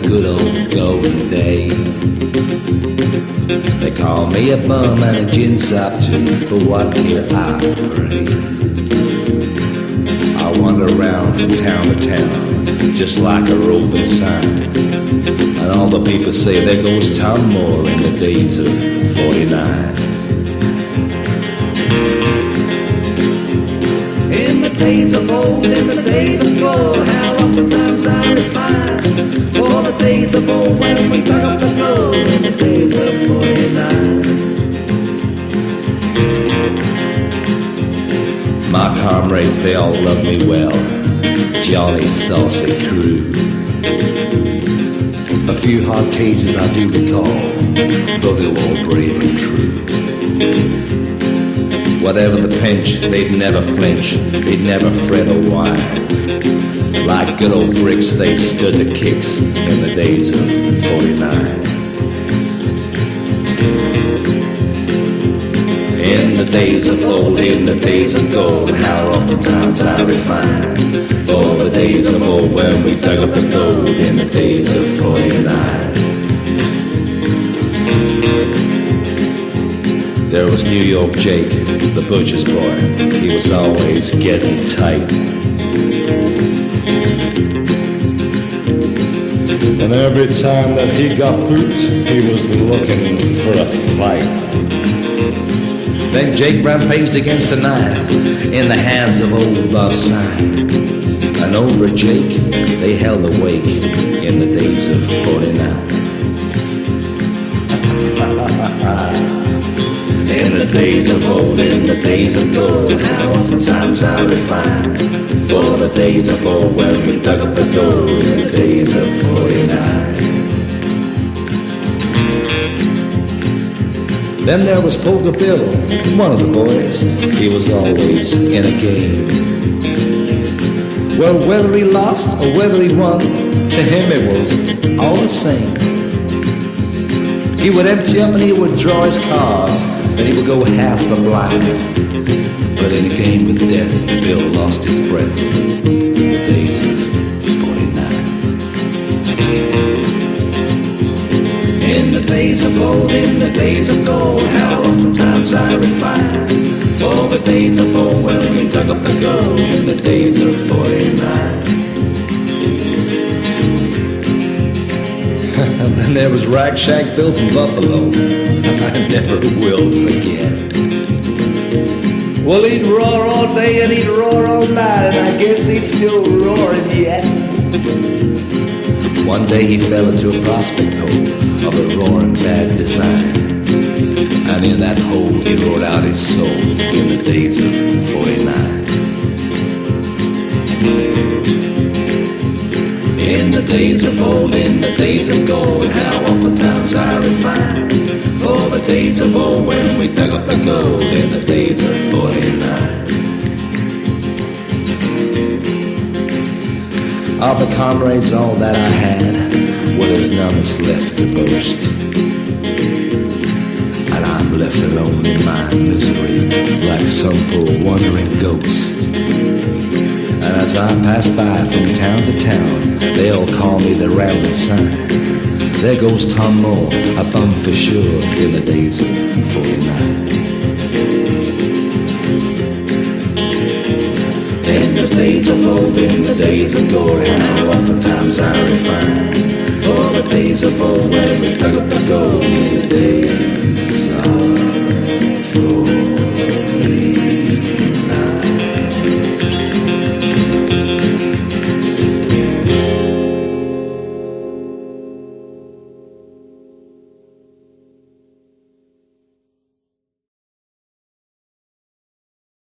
good old golden days. They call me a bum and a gin sop too, but what care I pray? I wander around from town to town, just like a roving sign. And all the people say there goes Tom Moore in the days of 49. In the days of old, in the days of gold, how oftentimes I refine. For the days of old when we dug up the gold, in the days of 49. My comrades, they all love me well, jolly saucy crew. A few hard cases I do recall, though they were all brave and true. Whatever the pinch, they'd never flinch, they'd never fret or whine. Like good old bricks, they stood the kicks in the days of 49. In the days of old, in the days of gold, how oftentimes I refine. For the days of old when we dug up the gold, in the days of 49. There was New York Jake, the butcher's boy, he was always getting tight. And every time that he got pooped, he was looking for a fight. Then Jake rampaged against a knife in the hands of old Bob Sign. And over Jake, they held awake in the days of 49. In the days of old, in the days of gold, how oftentimes I refine. For the days of old when we dug up the gold, in the days of 49. Then there was Polka Bill, one of the boys, he was always in a game. Well, whether he lost or whether he won, to him it was all the same. He would empty up and he would draw his cards, and he would go half the black. But in a game with death, Bill lost his breath in the days of 49. In the days of old, in the days of gold, how oftentimes I refine. For the days of old when we dug up the gold, in the days of 49. And then there was Rag Shack Bill from Buffalo, I never will forget. Well, he'd roar all day and he'd roar all night, and I guess he's still roaring yet. One day he fell into a prospect hole of a roaring bad design. And in that hole he roared out his soul in the days of 49. In the days of old, in the days of gold, how oftentimes I refine. For the days of old when we dug up the gold, in the days of 49. Of the comrades, all that I had, well, there's none that's left to boast. And I'm left alone in my misery, like some poor wandering ghost. And as I pass by from town to town, they all call me the rambling sign. There goes Tom Moore, a bum for sure, in the days of 49. In the days of old, in the days of glory, how oftentimes I refine. For the days of old when we dug up the gold, in the days